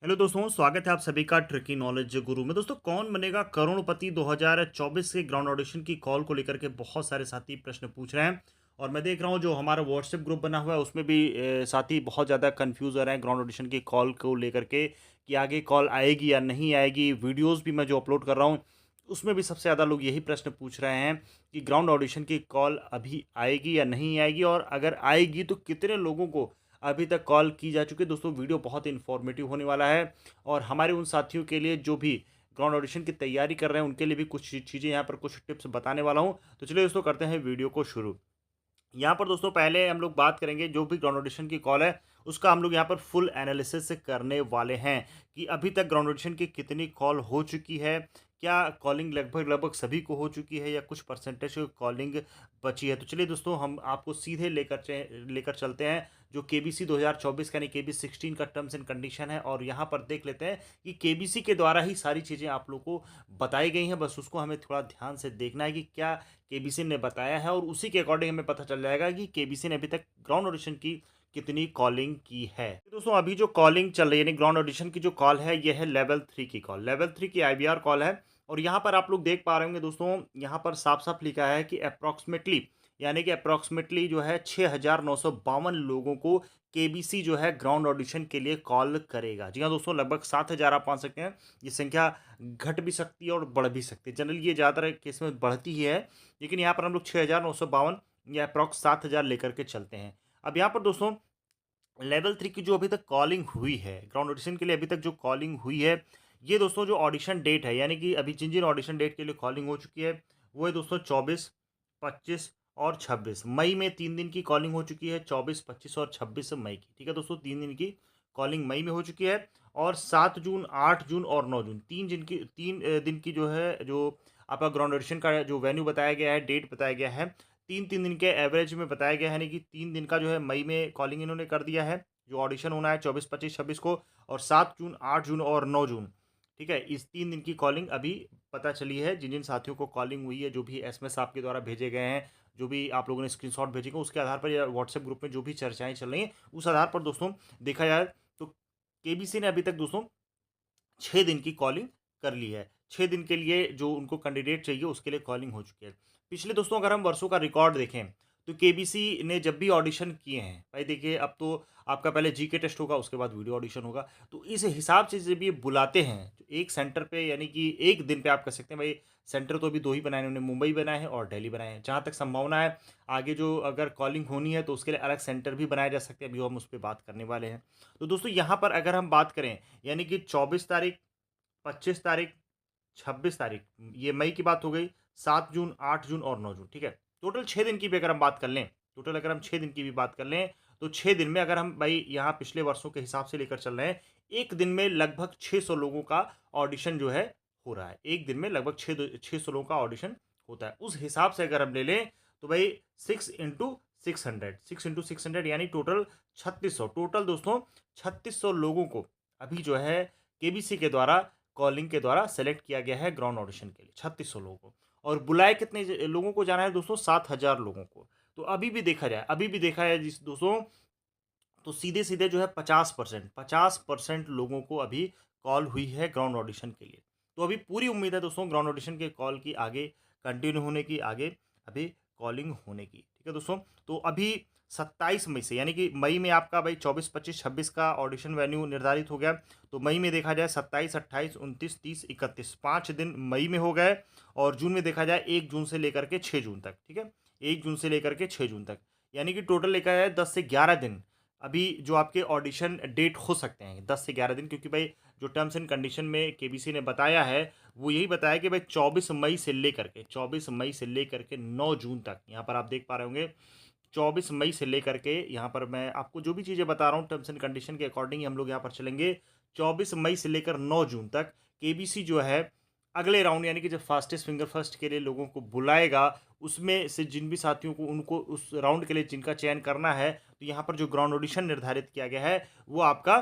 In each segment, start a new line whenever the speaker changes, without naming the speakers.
Hello दोस्तों, स्वागत है आप सभी का ट्रिकी नॉलेज गुरु में। दोस्तों, कौन बनेगा करोड़पति 2024 के ग्राउंड ऑडिशन की कॉल को लेकर के बहुत सारे साथी प्रश्न पूछ रहे हैं। और मैं देख रहा हूं जो हमारा व्हाट्सएप ग्रुप बना हुआ है उसमें भी साथी बहुत ज़्यादा कंफ्यूज हो रहे हैं ग्राउंड ऑडिशन की कॉल को लेकर के कि आगे कॉल आएगी या नहीं आएगी। वीडियोज़ भी मैं जो अपलोड कर रहा हूँ उसमें भी सबसे ज़्यादा लोग यही प्रश्न पूछ रहे हैं कि ग्राउंड ऑडिशन की कॉल अभी आएगी या नहीं आएगी, और अगर आएगी तो कितने लोगों को अभी तक कॉल की जा चुकी है। दोस्तों, वीडियो बहुत इन्फॉर्मेटिव होने वाला है और हमारे उन साथियों के लिए जो भी ग्राउंड ऑडिशन की तैयारी कर रहे हैं उनके लिए भी कुछ चीज़ें यहाँ पर कुछ टिप्स बताने वाला हूँ। तो चलिए दोस्तों, करते हैं वीडियो को शुरू। यहाँ पर दोस्तों पहले हम लोग बात करेंगे जो भी ग्राउंड ऑडिशन की कॉल है उसका हम लोग यहाँ पर फुल एनालिसिस करने वाले हैं कि अभी तक ग्राउंड ऑडिशन की कितनी कॉल हो चुकी है, क्या कॉलिंग लगभग लगभग सभी को हो चुकी है या कुछ परसेंटेज कॉलिंग बची है। तो चलिए दोस्तों, हम आपको सीधे लेकर चलते हैं जो केबीसी 2024 का यानी केबीसी 16 का टर्म्स एंड कंडीशन है, और यहाँ पर देख लेते हैं कि केबीसी के द्वारा ही सारी चीज़ें आप लोग को बताई गई हैं। बस उसको हमें थोड़ा ध्यान से देखना है कि क्या केबीसी ने बताया है, और उसी के अकॉर्डिंग हमें पता चल जाएगा कि केबीसी ने अभी तक ग्राउंड ऑडिशन की कितनी कॉलिंग की है। तो दोस्तों, अभी जो कॉलिंग चल रही है यानी ग्राउंड ऑडिशन की जो कॉल है यह है लेवल 3 की कॉल, लेवल 3 की आईवीआर कॉल है। और यहाँ पर आप लोग देख पा रहे होंगे दोस्तों, यहाँ पर साफ साफ लिखा है कि अप्रॉक्सीमेटली यानी कि अप्रॉक्सीमेटली जो है 6,952 लोगों को केबीसी जो है ग्राउंड ऑडिशन के लिए कॉल करेगा। जी हाँ दोस्तों, लगभग 7,000 आप मान सकते हैं। ये संख्या घट भी सकती है और बढ़ भी सकती है। जनरली ये ज़्यादातर केस में बढ़ती ही है, लेकिन यहाँ पर हम लोग 6,952 या अप्रॉक्स 7,000 लेकर के चलते हैं। अब यहाँ पर दोस्तों लेवल 3 की जो अभी तक कॉलिंग हुई है ग्राउंड ऑडिशन के लिए, अभी तक जो कॉलिंग हुई है, ये दोस्तों जो ऑडिशन डेट है यानी कि अभी जिन जिन ऑडिशन डेट के लिए कॉलिंग हो चुकी है वो है दोस्तों 24, 25 और 26 मई में। 3 दिन की कॉलिंग हो चुकी है, 24, 25 और 26 मई की। ठीक है दोस्तों, 3 दिन की कॉलिंग मई में हो चुकी है। और 7 जून, 8 जून और 9 जून, 3 दिन की जो है जो आपका ग्राउंड ऑडिशन का जो वेन्यू बताया गया है, डेट बताया गया है, 3 3 दिन के एवरेज में बताया गया है। यानी कि 3 दिन का जो है मई में कॉलिंग इन्होंने कर दिया है, जो ऑडिशन होना है 24, 25, 26 को, और 7 जून, 8 जून और 9 जून। ठीक है, इस 3 दिन की कॉलिंग अभी पता चली है। जिन जिन साथियों को कॉलिंग हुई है, जो भी एसएमएस आपके द्वारा भेजे गए हैं, जो भी आप लोगों ने स्क्रीनशॉट भेजे गए, उसके आधार पर या व्हाट्सएप ग्रुप में जो भी चर्चाएं चल रही हैं उस आधार पर दोस्तों देखा जाए तो केबीसी ने अभी तक दोस्तों 6 दिन की कॉलिंग कर ली है। 6 दिन के लिए जो उनको कैंडिडेट चाहिए उसके लिए कॉलिंग हो चुकी है। पिछले दोस्तों अगर हम वर्षों का रिकॉर्ड देखें तो केबीसी ने जब भी ऑडिशन किए हैं, भाई देखिए अब तो आपका पहले जीके टेस्ट होगा, उसके बाद वीडियो ऑडिशन होगा। तो इस हिसाब से जब ये बुलाते हैं तो एक सेंटर पे यानी कि एक दिन पे आप कह सकते हैं भाई, सेंटर तो अभी 2 ही बनाए हैं उन्होंने, मुंबई बनाए हैं और दिल्ली बनाए हैं। जहाँ तक संभावना है आगे जो अगर कॉलिंग होनी है तो उसके लिए अलग सेंटर भी बनाए जा सकते हैं, अभी हम उस पर बात करने वाले हैं। तो दोस्तों यहाँ पर अगर हम बात करें यानी कि 24 तारीख, 25 तारीख, 26 तारीख, ये मई की बात हो गई, 7 जून, 8 जून और 9 जून। ठीक है, टोटल 6 दिन की भी अगर हम बात कर लें, टोटल अगर हम 6 दिन की भी बात कर लें तो 6 दिन में अगर हम भाई यहाँ पिछले वर्षों के हिसाब से लेकर चल रहे हैं, एक दिन में लगभग 600 लोगों का ऑडिशन जो है हो रहा है। एक दिन में लगभग 600 लोगों का ऑडिशन होता है। उस हिसाब से अगर हम ले लें तो भाई 6 इंटू 600 यानी टोटल 3600, टोटल दोस्तों 3600 लोगों को अभी जो है केबीसी के द्वारा कॉलिंग के द्वारा सेलेक्ट किया गया है ग्राउंड ऑडिशन के लिए, 3600 लोगों को। और बुलाए कितने लोगों को जाना है दोस्तों? 7,000 लोगों को। तो अभी भी देखा जाए जिस दोस्तों, तो सीधे सीधे जो है 50% लोगों को अभी कॉल हुई है ग्राउंड ऑडिशन के लिए। तो अभी पूरी उम्मीद है दोस्तों ग्राउंड ऑडिशन के कॉल की आगे कंटिन्यू होने की, आगे अभी कॉलिंग होने की। ठीक है दोस्तों, तो अभी 27 मई से यानी कि मई में आपका भाई 24, 25, 26 का ऑडिशन वेन्यू निर्धारित हो गया। तो मई में देखा जाए 27, 28, 29, 30, 31, 5 दिन मई में हो गए। और जून में देखा जाए 1 जून से लेकर के 6 जून तक। ठीक है, 1 जून से लेकर के 6 जून तक, यानी कि टोटल देखा जाए 10 से 11 दिन अभी जो आपके ऑडिशन डेट हो सकते हैं, 10 से 11 दिन। क्योंकि भाई जो टर्म्स एंड कंडीशन में केबीसी ने बताया है वो यही बताया कि भाई 24 मई से लेकर के 9 जून तक, यहाँ पर आप देख पा रहे होंगे 24 मई से लेकर के, यहाँ पर मैं आपको जो भी चीज़ें बता रहा हूँ टर्म्स एंड कंडीशन के अकॉर्डिंग हम लोग यहाँ पर चलेंगे। 24 मई से लेकर 9 जून तक केबीसी जो है अगले राउंड यानी कि जब फास्टेस्ट फिंगर फर्स्ट के लिए लोगों को बुलाएगा, उसमें से जिन भी साथियों को उनको उस राउंड के लिए जिनका चयन करना है, तो यहाँ पर जो ग्राउंड ऑडिशन निर्धारित किया गया है वो आपका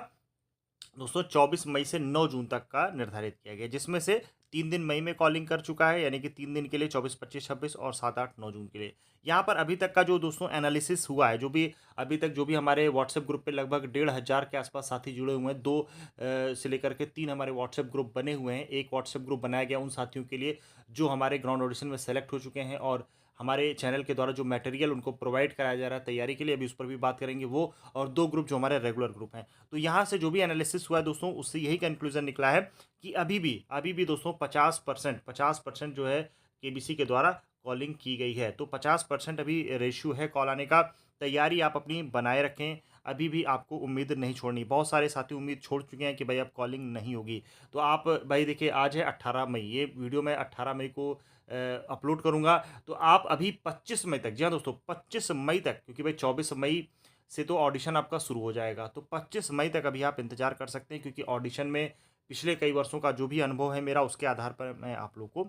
दोस्तों 24 मई से 9 जून तक का निर्धारित किया गया, जिसमें से 3 दिन मई में कॉलिंग कर चुका है, यानी कि 3 दिन के लिए 24, 25, 26 और 7, 8, 9 जून के लिए। यहाँ पर अभी तक का जो दोस्तों एनालिसिस हुआ है, जो भी अभी तक जो भी हमारे व्हाट्सएप ग्रुप पे लगभग 1,500 के आसपास साथी जुड़े हुए हैं, 2 से लेकर के 3 हमारे व्हाट्सएप ग्रुप बने हुए हैं। एक व्हाट्सएप ग्रुप बनाया गया उन साथियों के लिए जो हमारे ग्राउंड ऑडिशन में सेलेक्ट हो चुके हैं, और हमारे चैनल के द्वारा जो मटेरियल उनको प्रोवाइड कराया जा रहा है तैयारी के लिए, अभी उस पर भी बात करेंगे वो, और 2 ग्रुप जो हमारे रेगुलर ग्रुप हैं। तो यहाँ से जो भी एनालिसिस हुआ है दोस्तों, उससे यही कंक्लूजन निकला है कि अभी भी दोस्तों 50% जो है केबीसी के द्वारा कॉलिंग की गई है। तो 50% अभी रेशियो है कॉल आने का। तैयारी आप अपनी बनाए रखें, अभी भी आपको उम्मीद नहीं छोड़नी। बहुत सारे साथी उम्मीद छोड़ चुके हैं कि भाई अब कॉलिंग नहीं होगी। तो आप भाई देखिए, आज है 18 मई, ये वीडियो मैं 18 मई को अपलोड करूँगा। तो आप अभी 25 मई तक, जी हाँ दोस्तों 25 मई तक, क्योंकि भाई 24 मई से तो ऑडिशन आपका शुरू हो जाएगा, तो 25 मई तक अभी आप इंतज़ार कर सकते हैं, क्योंकि ऑडिशन में पिछले कई वर्षों का जो भी अनुभव है मेरा, उसके आधार पर मैं आप लोग को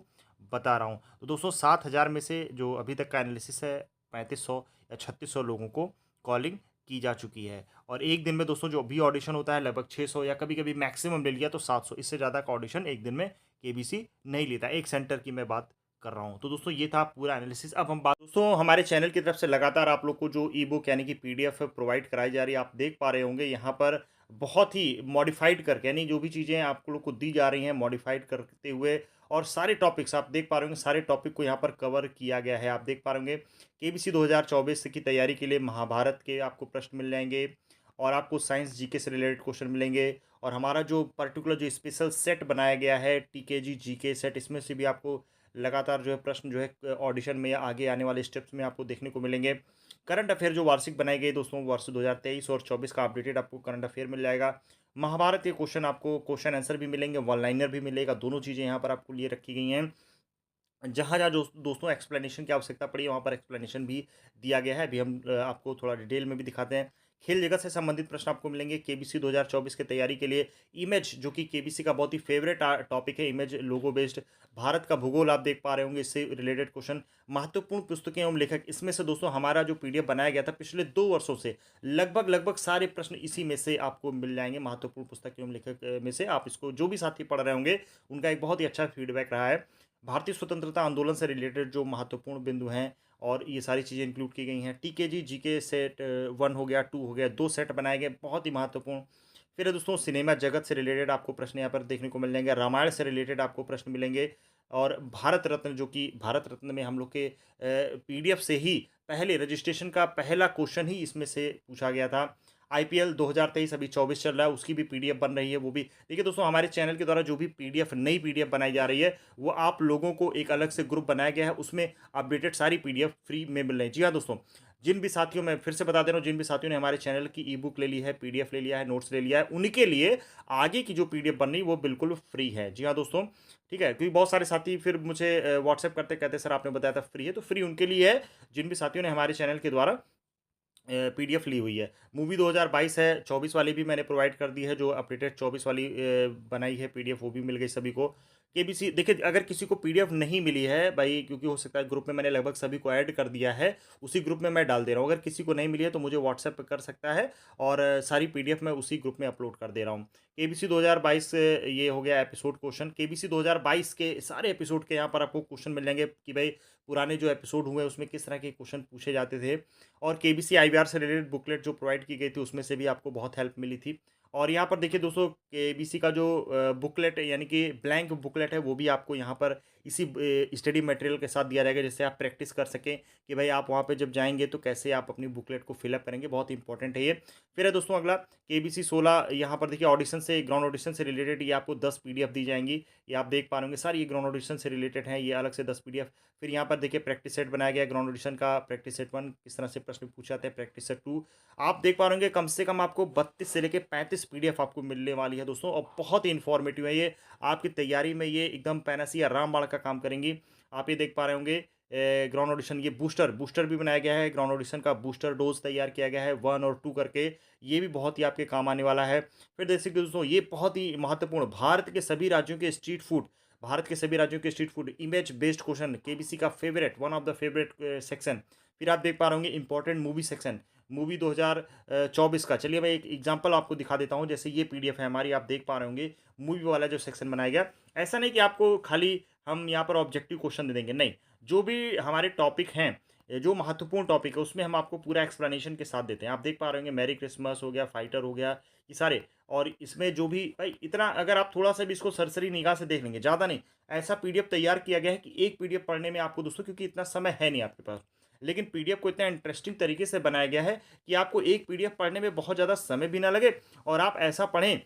बता रहा हूँ। तो दोस्तों 7,000 में से जो अभी तक का एनालिसिस है, 3500 या 3600 लोगों को कॉलिंग की जा चुकी है। और एक दिन में दोस्तों जो भी ऑडिशन होता है लगभग 600 या कभी-कभी मैक्सिमम ले लिया तो 700, इससे ज़्यादा का ऑडिशन एक दिन में केबीसी नहीं लेता। एक सेंटर की मैं बात कर रहा हूँ। तो दोस्तों ये था पूरा एनालिसिस। अब हम बात, दोस्तों हमारे चैनल की तरफ से लगातार आप लोग को जो ई बुक यानी कि पीडीएफ प्रोवाइड कराई जा रही है, आप देख पा रहे होंगे यहाँ पर बहुत ही मॉडिफाइड करके, यानी जो भी चीज़ें आप लोग को दी जा रही हैं मॉडिफाइड करते हुए, और सारे टॉपिक्स आप देख पा रहे होंगे, सारे टॉपिक को यहाँ पर कवर किया गया है। आप देख पा रहे होंगे केबीसी 2024 की तैयारी के लिए महाभारत के आपको प्रश्न मिल जाएंगे, और आपको साइंस जीके से रिलेटेड क्वेश्चन मिलेंगे, और हमारा जो पर्टिकुलर जो स्पेशल सेट बनाया गया है टीकेजी जीके सेट, इसमें से भी आपको लगातार जो है प्रश्न जो है ऑडिशन में या आगे आने वाले स्टेप्स में आपको देखने को मिलेंगे। करंट अफेयर जो वार्षिक बनाई गई दोस्तों, वर्ष 2023 और 24 का अपडेटेड आपको करंट अफेयर मिल जाएगा। महाभारत के क्वेश्चन, आपको क्वेश्चन आंसर भी मिलेंगे, वन लाइनर भी मिलेगा, दोनों चीज़ें यहाँ पर आपको लिए रखी गई हैं। जहाँ जहाँ जो दोस्तों एक्सप्लेनेशन की आवश्यकता पड़ी है, वहाँ पर एक्सप्लेनेशन भी दिया गया है। अभी हम आपको थोड़ा डिटेल में भी दिखाते हैं। खेल जगत से संबंधित प्रश्न आपको मिलेंगे केबीसी 2024 की तैयारी के लिए। इमेज, जो कि केबीसी का बहुत ही फेवरेट टॉपिक है, इमेज लोगो बेस्ड। भारत का भूगोल आप देख पा रहे होंगे, इससे रिलेटेड क्वेश्चन। महत्वपूर्ण पुस्तकें एवं लेखक, इसमें से दोस्तों हमारा जो पीडीएफ बनाया गया था पिछले 2 वर्षों से, लगभग लगभग सारे प्रश्न इसी में से आपको मिल जाएंगे। महत्वपूर्ण पुस्तक एवं लेखक में से आप इसको, जो भी साथी पढ़ रहे होंगे, उनका एक बहुत ही अच्छा फीडबैक रहा है। भारतीय स्वतंत्रता आंदोलन से रिलेटेड जो महत्वपूर्ण बिंदु हैं, और ये सारी चीज़ें इंक्लूड की गई हैं। टीकेजी जीके सेट 1 हो गया, 2 हो गया, 2 सेट बनाए गए, बहुत ही महत्वपूर्ण। फिर है दोस्तों सिनेमा जगत से रिलेटेड आपको प्रश्न यहाँ पर देखने को मिल जाएंगे। रामायण से रिलेटेड आपको प्रश्न मिलेंगे, और भारत रत्न, जो कि भारत रत्न में हम लोग के पीडीएफ से ही पहले रजिस्ट्रेशन का पहला क्वेश्चन ही इसमें से पूछा गया था। आईपीएल 2023 अभी 24 चल रहा है, उसकी भी पीडीएफ बन रही है। वो भी देखिए दोस्तों, हमारे चैनल के द्वारा जो भी पीडीएफ, नई पीडीएफ बनाई जा रही है, वो आप लोगों को एक अलग से ग्रुप बनाया गया है, उसमें अपडेटेड सारी पीडीएफ फ्री में मिल रही है। जी हाँ दोस्तों, जिन भी साथियों, मैं फिर से बता दे रहा हूँ, जिन भी साथियों ने हमारे चैनल की ई बुक ले ली है, पीडीएफ ले लिया है, नोट्स ले लिया है, उनके लिए आगे की जो पीडीएफ बन रही है वो बिल्कुल फ्री है। जी हाँ दोस्तों, ठीक है, क्योंकि बहुत सारे साथी फिर मुझे व्हाट्सएप करते कहते सर आपने बताया था फ्री है, तो फ्री उनके लिए है जिन भी साथियों ने हमारे चैनल के द्वारा पीडीएफ ली हुई है। मूवी 2022 है, 24 वाली भी मैंने प्रोवाइड कर दी है, जो अपडेटेड 24 वाली बनाई है पीडीएफ, वो भी मिल गई सभी को। केबीसी देखिए, अगर किसी को पीडीएफ नहीं मिली है भाई, क्योंकि हो सकता है ग्रुप में मैंने लगभग सभी को ऐड कर दिया है, उसी ग्रुप में मैं डाल दे रहा हूँ। अगर किसी को नहीं मिली है तो मुझे व्हाट्सएप पे कर सकता है, और सारी पीडीएफ मैं उसी ग्रुप में अपलोड कर दे रहा हूँ। केबीसी 2022 ये हो गया एपिसोड क्वेश्चन। केबीसी 2022 के सारे एपिसोड के यहाँ पर आपको क्वेश्चन मिल जाएंगे कि भाई पुराने जो एपिसोड हुए उसमें किस तरह के क्वेश्चन पूछे जाते थे, और केबीसी आईवीआर से रिलेटेड बुकलेट जो प्रोवाइड की गई थी, उसमें से भी आपको बहुत हेल्प मिली थी। और यहाँ पर देखिए दोस्तों, केबीसी का जो बुकलेट यानी कि ब्लैंक बुकलेट है, वो भी आपको यहाँ पर इसी स्टडी मटेरियल के साथ दिया जाएगा, जिससे आप प्रैक्टिस कर सकें कि भाई आप वहाँ पे जब जाएंगे तो कैसे आप अपनी बुकलेट को फिलअप करेंगे। बहुत इंपॉर्टेंट है ये। फिर है दोस्तों अगला केबीसी 16, यहाँ पर देखिए ऑडिशन से, ग्राउंड ऑडिशन से रिलेटेड ये आपको 10 पीडीएफ दी जाएंगी। ये आप देख पा रहे होंगे, सारी ये ग्राउंड ऑडिशन से रिलेटेड है, ये अलग से 10 पीडीएफ। फिर यहाँ पर देखिए प्रैक्टिस सेट बनाया गया है ग्राउंड ऑडिशन का। प्रैक्टिस सेट 1 किस तरह से प्रश्न पूछे जाते हैं, प्रैक्टिस सेट 2 आप देख पा रहे होंगे, कम से कम आपको 32 से लेकर 35 पीडीएफ आपको मिलने वाली है दोस्तों, और बहुत ही इन्फॉर्मेटिव है ये। आपकी तैयारी में ये एकदम पैनासिया रामबाण का काम करेंगी। आप ये देख पा रहे होंगे ग्राउंड ऑडिशन, ये बूस्टर बूस्टर भी बनाया गया है, ग्राउंड ऑडिशन का बूस्टर डोज तैयार किया गया है 1 और 2 करके, ये भी बहुत ही आपके काम आने वाला है। फिर देखिए दोस्तों, ये बहुत ही महत्वपूर्ण, भारत के सभी राज्यों के स्ट्रीट फूड, भारत के सभी राज्यों के street food image based question, KBC का favourite, one of the favourite section. फिर आप देख पा रहे होंगे इंपॉर्टेंट मूवी सेक्शन, मूवी 2024 का। चलिए मैं एक एग्जांपल आपको दिखा देता हूँ, जैसे ये पीडीएफ है हमारी, आप देख पा रहे होंगे, मूवी वाला जो सेक्शन बनाया गया। ऐसा नहीं कि आपको खाली हम यहाँ पर ऑब्जेक्टिव क्वेश्चन दे देंगे, नहीं। जो भी हमारे टॉपिक हैं, जो महत्वपूर्ण टॉपिक है, उसमें हम आपको पूरा एक्सप्लेनेशन के साथ देते हैं। आप देख पा रहे होंगे, मैरी क्रिसमस हो गया, फाइटर हो गया, ये सारे। और इसमें जो भी भाई इतना, अगर आप थोड़ा सा भी इसको सरसरी निगाह से देख लेंगे, ज़्यादा नहीं, ऐसा पीडीएफ तैयार किया गया है कि एक पीडीएफ पढ़ने में आपको दोस्तों, क्योंकि इतना समय है नहीं आपके पास, लेकिन पीडीएफ को इतना इंटरेस्टिंग तरीके से बनाया गया है कि आपको एक पीडीएफ पढ़ने में बहुत ज़्यादा समय भी ना लगे, और आप ऐसा पढ़ें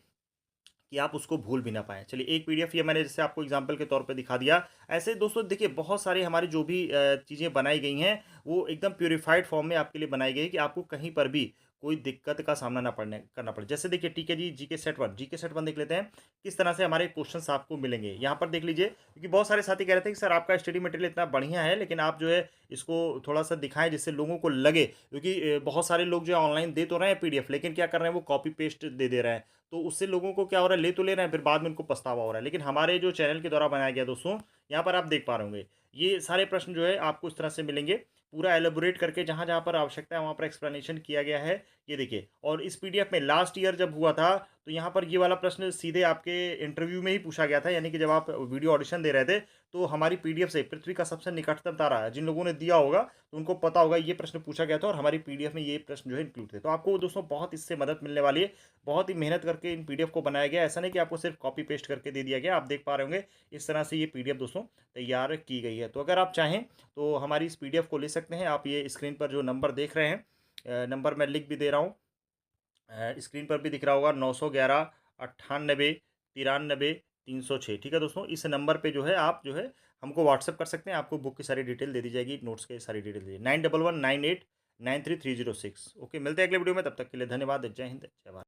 कि आप उसको भूल भी ना पाएँ। चलिए एक पीडीएफ ये मैंने जैसे आपको एग्ज़ाम्पल के तौर पे दिखा दिया। ऐसे दोस्तों देखिए, बहुत सारे हमारी जो भी चीज़ें बनाई गई हैं, वो एकदम प्यूरिफाइड फॉर्म में आपके लिए बनाई गई है कि आपको कहीं पर भी कोई दिक्कत का सामना ना करना पड़े। जैसे देखिए, ठीक है जी, जीके सेट 1 देख लेते हैं, किस तरह से हमारे क्वेश्चन्स आपको मिलेंगे। यहाँ पर देख लीजिए, क्योंकि बहुत सारे साथी कह रहे थे कि सर आपका स्टडी मटेरियल इतना बढ़िया है, लेकिन आप जो है इसको थोड़ा-सा दिखाएँ जिससे लोगों को लगे, क्योंकि बहुत सारे लोग जो है ऑनलाइन दे तो रहे हैं पीडीएफ, लेकिन क्या कर रहे हैं, वो कॉपी पेस्ट दे रहे हैं। तो उससे लोगों को क्या हो रहा है, ले तो ले रहे हैं, फिर बाद में उनको पछतावा हो रहा है। लेकिन हमारे जो चैनल के द्वारा बनाया गया दोस्तों, यहाँ पर आप देख पा रहे होंगे, ये सारे प्रश्न जो है आपको इस तरह से मिलेंगे, पूरा एलेबोरेट करके, जहाँ-जहाँ पर आवश्यकता है वहाँ पर एक्सप्लेनेशन किया गया है। ये देखिए, और इस पीडीएफ में लास्ट ईयर जब हुआ था, तो यहाँ पर ये वाला प्रश्न सीधे आपके इंटरव्यू में ही पूछा गया था, यानी कि जब आप वीडियो ऑडिशन दे रहे थे, तो हमारी पीडीएफ से पृथ्वी का सबसे निकटतम तारा, जिन लोगों ने दिया होगा तो उनको पता होगा ये प्रश्न पूछा गया था, और हमारी पीडीएफ में ये प्रश्न जो है इंक्लूड थे। तो आपको दोस्तों बहुत इससे मदद मिलने वाली है। बहुत ही मेहनत करके इन पीडीएफ को बनाया गया है, ऐसा नहीं कि आपको सिर्फ कॉपी पेस्ट करके दे दिया गया। आप देख पा रहे होंगे, इस तरह से ये पीडीएफ दोस्तों तैयार की गई है। तो अगर आप चाहें तो हमारी इस पीडीएफ को ले सकते हैं। आप ये स्क्रीन पर जो नंबर देख रहे हैं, नंबर मैं लिख भी दे रहा हूँ, स्क्रीन पर भी दिख रहा होगा, 911 98 93 306। ठीक है दोस्तों, इस नंबर पे जो है आप जो है हमको व्हाट्सएप कर सकते हैं। आपको बुक की सारी डिटेल दे दी जाएगी, नोट्स की सारी डिटेल दी, 9119893306। ओके, मिलते हैं अगले वीडियो में, तब तक के लिए धन्यवाद। जय हिंद, जय भारत।